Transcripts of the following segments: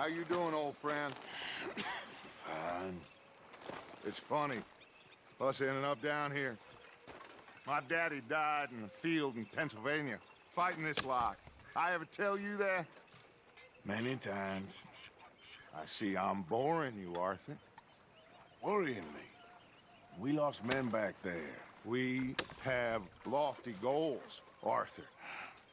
How you doing, old friend? Fine. It's funny, us ending up down here. My daddy died in the field in Pennsylvania, fighting this lot. I ever tell you that? Many times. I see I'm boring you, Arthur. Worrying me. We lost men back there. We have lofty goals, Arthur.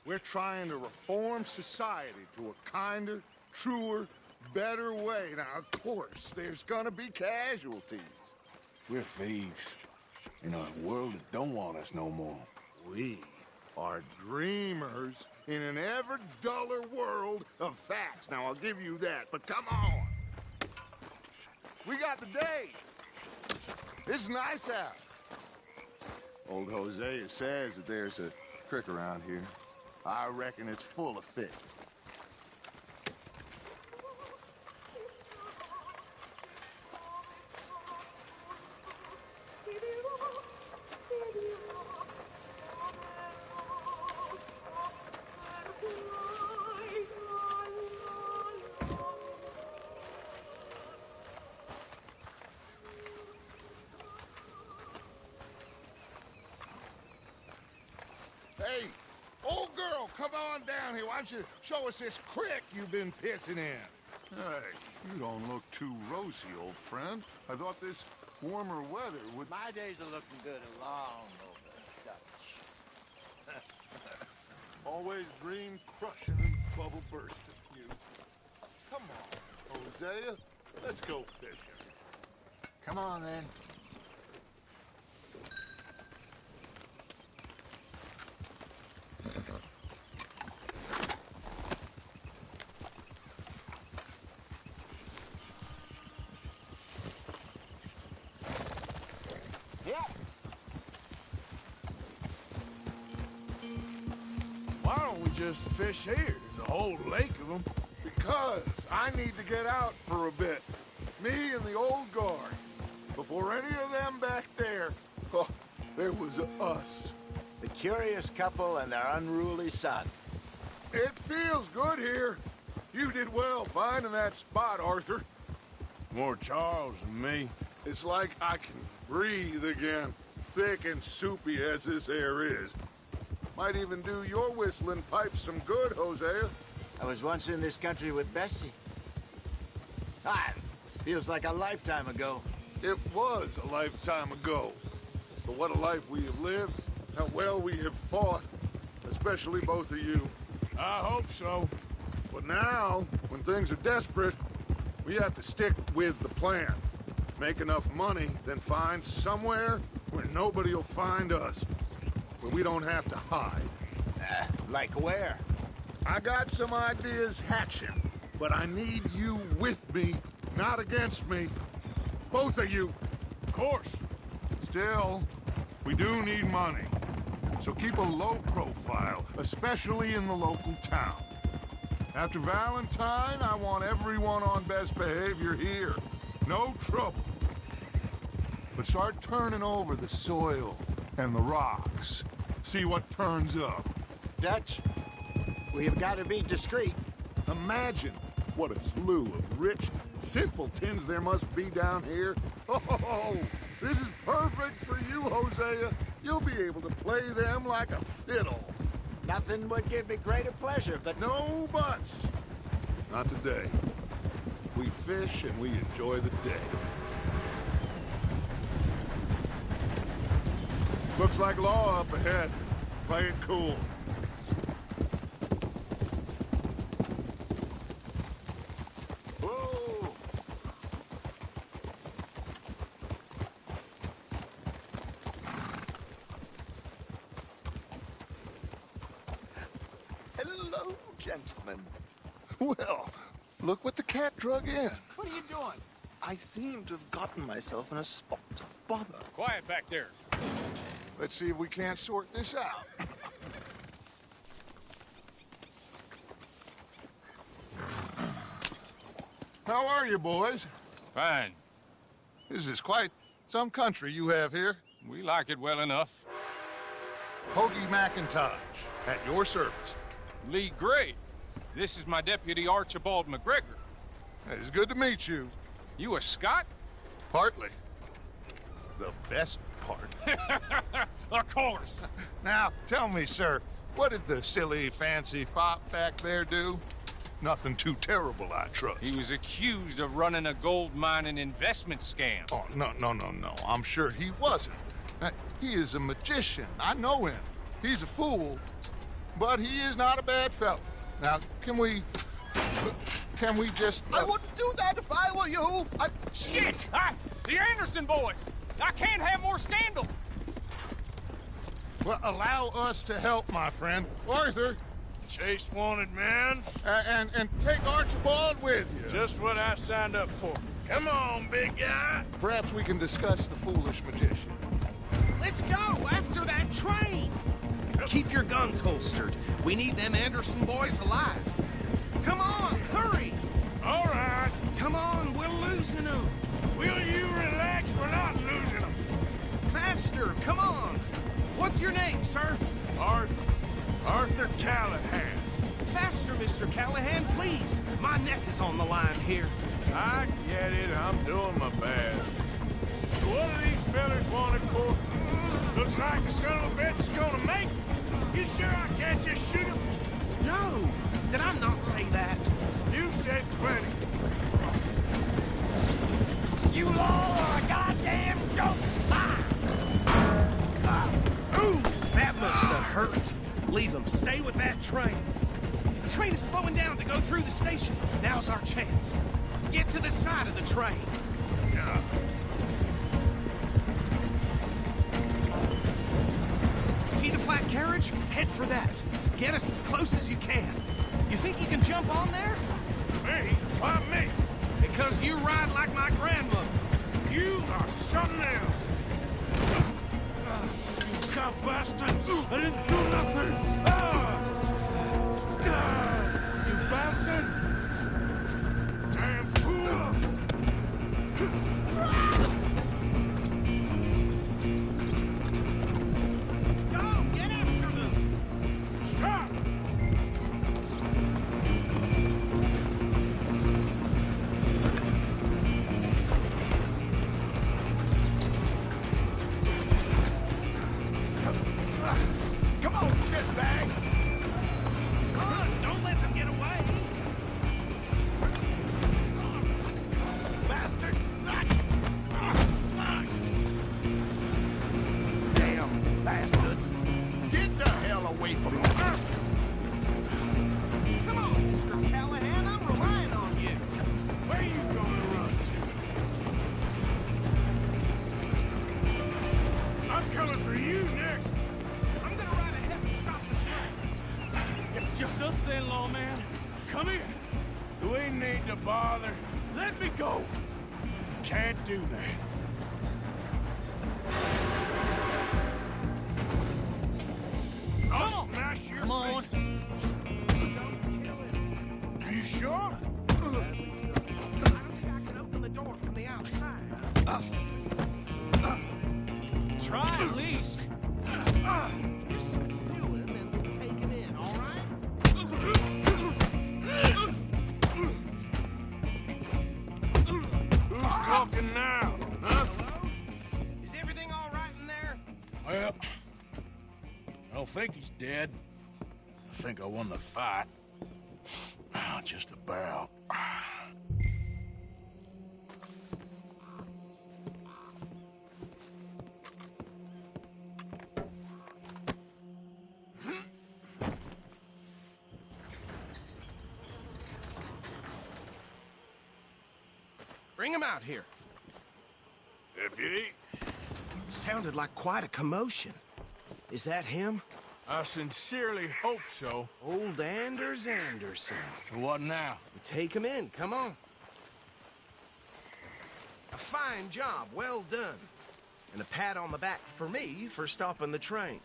We're trying to reform society to a kinder, truer, better way. Now, of course, there's gonna be casualties. We're thieves. In a world that don't want us no more. We are dreamers in an ever duller world of facts. Now, I'll give you that, but come on. We got the days. It's nice out. Old Hosea says that there's a creek around here. I reckon it's full of fish. Hey, old girl, come on down here. Why don't you show us this creek you've been pissing in? Hey, you don't look too rosy, old friend. I thought this warmer weather would... My days are looking good and long over, Dutch. Always dream crushing and bubble bursting, you. Come on, Hosea. Let's go fishing. Come on, then. Why don't we just fish here? There's a whole lake of them. Because I need to get out for a bit. Me and the old guard. Before any of them back there, oh, there was us. The curious couple and their unruly son. It feels good here. You did well finding that spot, Arthur. More Charles than me. It's like I can breathe again, thick and soupy as this air is. Might even do your whistling pipes some good, Hosea. I was once in this country with Bessie. Ah, feels like a lifetime ago. It was a lifetime ago. But what a life we have lived, how well we have fought, especially both of you. I hope so. But now, when things are desperate, we have to stick with the plan. Make enough money, then find somewhere where nobody will find us. Where we don't have to hide. Like where? I got some ideas hatching, but I need you with me, not against me. Both of you. Of course. Still, we do need money. So keep a low profile, especially in the local town. After Valentine, I want everyone on best behavior here. No trouble. But start turning over the soil and the rocks. See what turns up. Dutch, we have got to be discreet. Imagine what a slew of rich simpletons there must be down here. Oh, this is perfect for you, Hosea. You'll be able to play them like a fiddle. Nothing would give me greater pleasure, but No buts. Not today. We fish and we enjoy the day. Looks like law up ahead. Play it cool. Whoa! Hello, gentlemen. Well, look what the cat drug in. What are you doing? I seem to have gotten myself in a spot of bother. Quiet back there. Let's see if we can't sort this out. How are you, boys? Fine. This is quite some country you have here. We like it well enough. Hoagie McIntosh, at your service. Lee Gray. This is my deputy, Archibald McGregor. It's good to meet you. You a Scot? Partly. The best part. Of course. Now, tell me, sir, what did the silly, fancy fop back there do? Nothing too terrible, I trust. He was accused of running a gold mining investment scam. Oh, no. I'm sure he wasn't. He is a magician. I know him. He's a fool, but he is not a bad fellow. Now, can we just... I wouldn't do that if I were you. Shit! The Anderson boys! I can't have more scandal! Well, allow us to help, my friend. Arthur, Chase wanted man. and take Archibald with you. Just what I signed up for. Come on, big guy. Perhaps we can discuss the foolish magician. Let's go after that train! Keep your guns holstered. We need them Anderson boys alive. Come on, hurry! All right. Come on, we're losing them. Will you relax? We're not losing them. Faster, come on. What's your name, sir? Arthur Callahan. Faster, Mr. Callahan, please. My neck is on the line here. I get it. I'm doing my best. So what are these fellas wanted for? Looks like the son of a bitch is gonna make it. You sure I can't just shoot him? No, did I not say that? You've said plenty. You all are a goddamn joke! Ooh, that must have hurt. Leave them. Stay with that train. The train is slowing down to go through the station. Now's our chance. Get to the side of the train. See the flat carriage? Head for that. Get us as close as you can. You think you can jump on there? Me? Why me? Because you ride like my grandmother. You are something else. You cow bastards! I didn't do nothing! You bastard! Damn fool! Go! Get after them! Stop! Come on, shitbag! Come on, don't let them get away! Bastard! Damn bastard! Get the hell away from me! Come on, Mr. Callahan, I'm relying on you. Where you gonna run to? I'm coming for you next. I'm gonna ride ahead and stop the train. It's just us then, lawman. Come here. Do we need to bother? Let me go. Can't do that. I'll smash your face. Are you sure? I can open the door from the outside. Try at least. Just do him and we'll take him in, all right? Who's talking now? Huh? Hello? Is everything all right in there? Well, I don't think he's dead. I think I won the fight. Just about. Bring him out here. Deputy, Sounded like quite a commotion. Is that him? I sincerely hope so. Old Anders Anderson. So what now? Take him in, come on. A fine job, well done. And a pat on the back for me for stopping the train.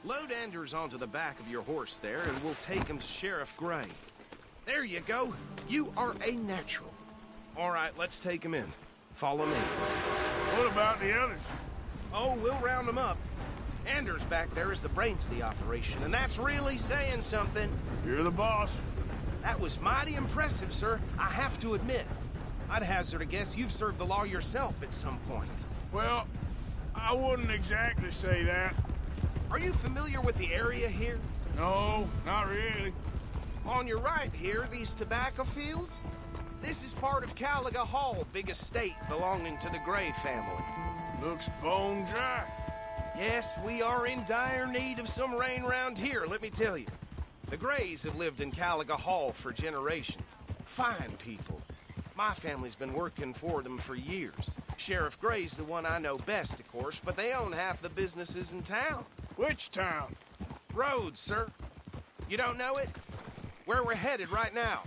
Load Anders onto the back of your horse there, and we'll take him to Sheriff Gray. There you go. You are a natural. All right, let's take him in. Follow me. What about the others? Oh, we'll round them up. Anders back there is the brains of the operation, and that's really saying something. You're the boss. That was mighty impressive, sir. I have to admit. I'd hazard a guess you've served the law yourself at some point. Well, I wouldn't exactly say that. Are you familiar with the area here? No, not really. On your right here, these tobacco fields? This is part of Caliga Hall, big estate belonging to the Gray family. Looks bone dry. Yes, we are in dire need of some rain round here, let me tell you. The Grays have lived in Caliga Hall for generations. Fine people. My family's been working for them for years. Sheriff Gray's the one I know best, of course, but they own half the businesses in town. Which town? Rhodes, sir. You don't know it? Where we're headed right now.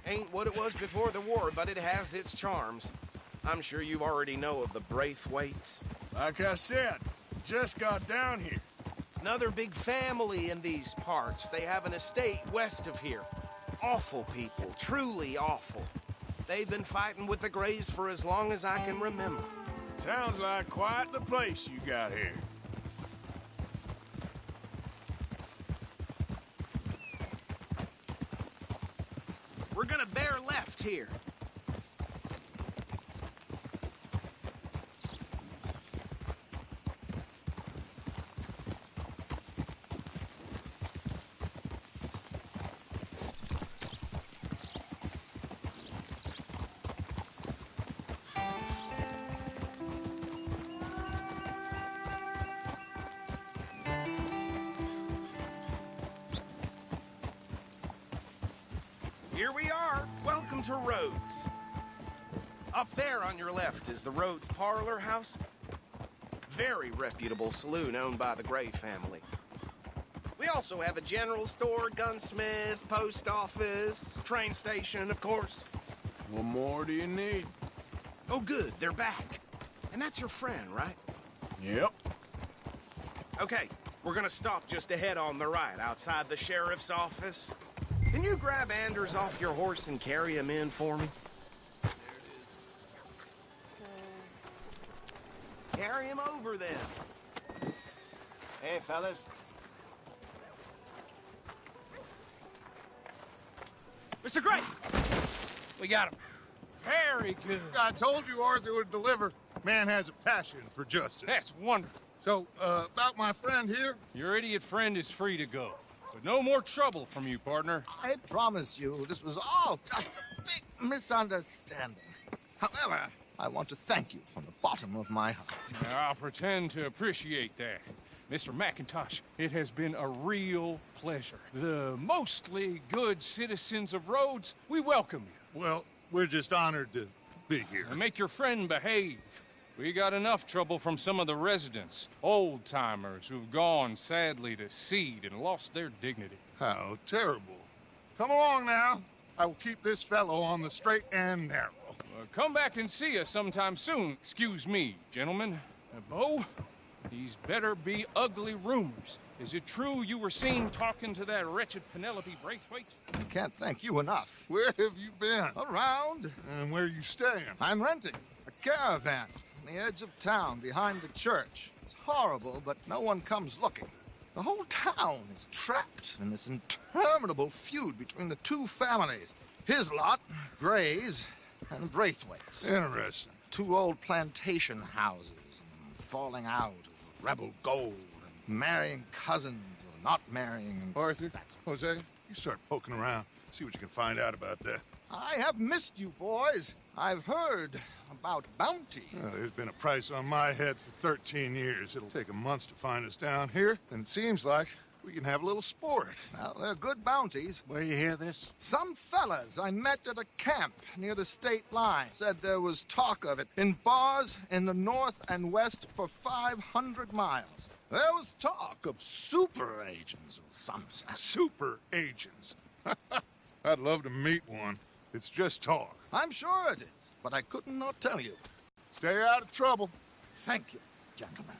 Ain't what it was before the war, but it has its charms. I'm sure you already know of the Braithwaites. Like I said, just got down here. Another big family in these parts. They have an estate west of here. Awful people, truly awful. They've been fighting with the Grays for as long as I can remember. Sounds like quite the place you got here. We're gonna bear left here. Here we are. Welcome to Rhodes. Up there on your left is the Rhodes Parlor House. Very reputable saloon owned by the Gray family. We also have a general store, gunsmith, post office, train station, of course. What more do you need? Oh, good. They're back. And that's your friend, right? Yep. Okay, we're gonna stop just ahead on the right, outside the sheriff's office. Can you grab Anders off your horse and carry him in for me? Carry him over, then. Hey, fellas. Mr. Gray! We got him. Very good. I told you Arthur would deliver. Man has a passion for justice. That's wonderful. So, about my friend here? Your idiot friend is free to go. But no more trouble from you, partner. I promise you, this was all just a big misunderstanding. However, I want to thank you from the bottom of my heart. I'll pretend to appreciate that. Mr. McIntosh, it has been a real pleasure. The mostly good citizens of Rhodes, we welcome you. Well, we're just honored to be here. And make your friend behave. We got enough trouble from some of the residents, old-timers who've gone, sadly, to seed and lost their dignity. How terrible. Come along now. I will keep this fellow on the straight and narrow. Come back and see us sometime soon. Excuse me, gentlemen. Bo, these better be ugly rumors. Is it true you were seen talking to that wretched Penelope Braithwaite? I can't thank you enough. Where have you been? Around, And where you staying? I'm renting a caravan on the edge of town behind the church. It's horrible, but no one comes looking. The whole town is trapped in this interminable feud between the two families. His lot, Gray's, and Braithwaite's. Interesting. Two old plantation houses, and falling out over rebel gold, and marrying cousins or not marrying. And Arthur, Jose, you start poking around. See what you can find out about that. I have missed you, boys. I've heard about bounty. There's been a price on my head for 13 years. It'll take a month to find us down here, and it seems like we can have a little sport. Well, they're good bounties. Where you hear this? Some fellas I met at a camp near the state line said there was talk of it in bars in the north and west for 500 miles. There was talk of super agents of some sort. Super agents. I'd love to meet one. It's just talk. I'm sure it is, but I could not tell you. Stay out of trouble. Thank you, gentlemen.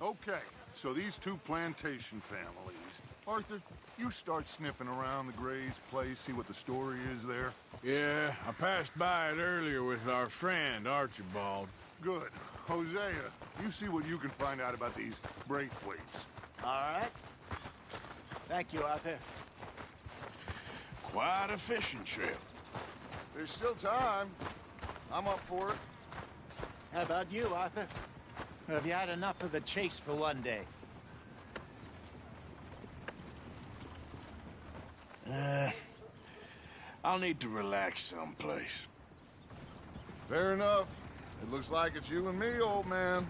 Okay, so these two plantation families. Arthur, you start sniffing around the Gray's place, see what the story is there. Yeah, I passed by it earlier with our friend, Archibald. Good. Hosea, you see what you can find out about these Braithwaites. All right. Thank you, Arthur. Quite a fishing trip. There's still time. I'm up for it. How about you, Arthur? Or have you had enough of the chase for one day? I'll need to relax someplace. Fair enough. It looks like it's you and me, old man.